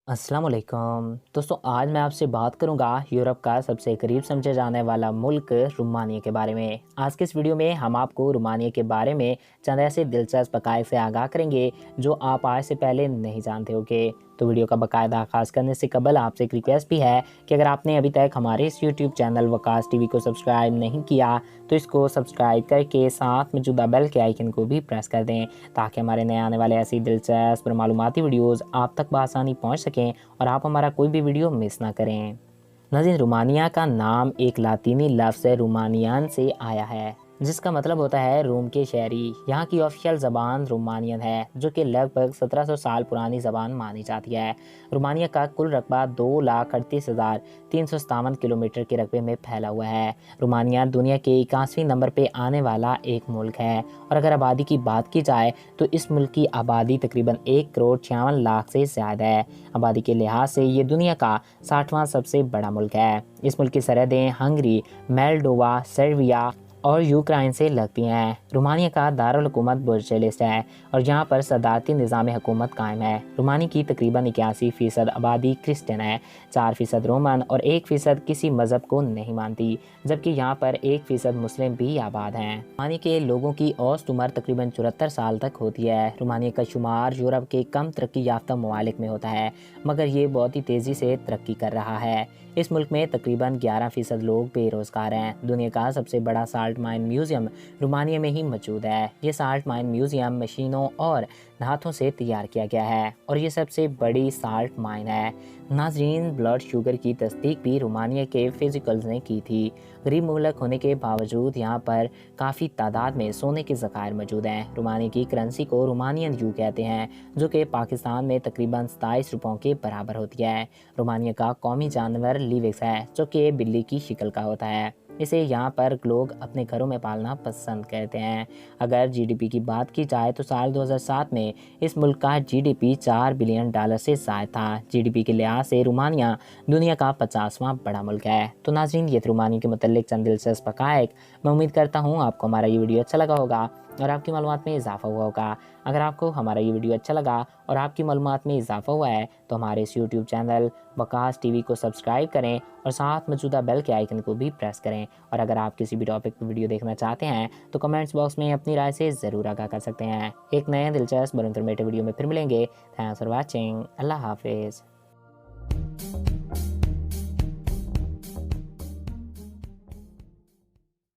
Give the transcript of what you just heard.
अस्सलाम वालेकुम दोस्तों, आज मैं आपसे बात करूंगा यूरोप का सबसे करीब समझे जाने वाला मुल्क रोमानिया के बारे में। आज के इस वीडियो में हम आपको रोमानिया के बारे में चंद ऐसे दिलचस्प हक़ाइक़ से आगाह करेंगे जो आप आज से पहले नहीं जानते होंगे। तो वीडियो का बाकायदा आगाज़ करने से कबल आपसे एक रिक्वेस्ट भी है कि अगर आपने अभी तक हमारे इस यूट्यूब चैनल वकास टीवी को सब्सक्राइब नहीं किया तो इसको सब्सक्राइब करके साथ मौजूदा बेल के आइकन को भी प्रेस कर दें ताकि हमारे नए आने वाले ऐसी दिलचस्प और मालूमाती वीडियोज़ आप तक बआसानी पहुँच सकें और आप हमारा कोई भी वीडियो मिस ना करें। नाज़रीन, रोमानिया का नाम एक लातीनी लफ्ज़ रोमानियन से आया है जिसका मतलब होता है रोम के शहरी। यहाँ की ऑफिशियल ज़बान रोमानियन है जो कि लगभग 1700 साल पुरानी ज़बान मानी जाती है। रोमानिया का कुल रकबा 2,38,357 किलोमीटर के रकबे में फैला हुआ है। रोमानिया दुनिया के 81वें नंबर पे आने वाला एक मुल्क है और अगर आबादी की बात की जाए तो इस मुल्क की आबादी तकरीबन 1,56,00,000 से ज़्यादा है। आबादी के लिहाज से ये दुनिया का 60वां सबसे बड़ा मुल्क है। इस मुल्क की सरहदें हंगरी, मोल्डोवा, सर्बिया और यूक्रेन से लगती हैं। रोमानिया का दारुल हुकूमत बुरसेलिस है और यहाँ पर सदारती निज़ाम हुकूमत कायम है। रोमानिया की तकरीबन 81% आबादी क्रिश्चियन है, 4% रोमन और 1% किसी मज़हब को नहीं मानती, जबकि यहाँ पर 1% मुस्लिम भी आबाद हैं। रोमानिया के लोगों की औसत उम्र तकरीबन 74 साल तक होती है। रोमानिया का शुमार यूरोप के कम तरक्की याफ्ता ममालिक में होता है, मगर ये बहुत ही तेज़ी से तरक्की कर रहा है। इस मुल्क में तकरीबन 11% लोग बेरोज़गार हैं। दुनिया का सबसे बड़ा साल्ट माइन म्यूज़ियम रोमानिया में ही मौजूद है। ये साल्ट माइन म्यूज़ियम मशीनों और धातुओं से तैयार किया गया है और ये सबसे बड़ी साल्ट माइन है। नाज़रीन, ब्लड शुगर की तस्दीक भी रोमानिया के फिजिकल्स ने की थी। गरीब मुल्क होने के बावजूद यहाँ पर काफ़ी तादाद में सोने के ज़खायर मौजूद हैं। रोमानिया की करेंसी को रोमानियन यू कहते हैं जो कि पाकिस्तान में तकरीबन 27 रुपयों के बराबर होती है। रोमानिया का कौमी जानवर लिविक्स है जो कि बिल्ली की शक्ल का होता है। इसे यहाँ पर लोग अपने घरों में पालना पसंद करते हैं। अगर जीडीपी की बात की जाए तो साल 2007 में इस मुल्क का जीडीपी $4 बिलियन से ज़ायद था। जीडीपी के लिहाज से रोमानिया दुनिया का 50वां बड़ा मुल्क है। तो नाज़रीन, ये रोमानिया के मुतल्लिक चंद दिलचस्प हक़ाइक़। मैं उम्मीद करता हूँ आपको हमारा ये वीडियो अच्छा लगा होगा और आपकी मालूमात में इजाफ़ा हुआ होगा। अगर आपको हमारा ये वीडियो अच्छा लगा और आपकी मालूमात में इजाफ़ा हुआ है तो हमारे इस यूट्यूब चैनल वकास टीवी को सब्सक्राइब करें और साथ मौजूदा बेल के आइकन को भी प्रेस करें। और अगर आप किसी भी टॉपिक पर वीडियो देखना चाहते हैं तो कमेंट्स बॉक्स में अपनी राय से ज़रूर आगाह कर सकते हैं। एक नए दिलचस्प और इन्फॉर्मेटिव वीडियो में फिर मिलेंगे। Thanks for watching. अल्लाह हाफिज़।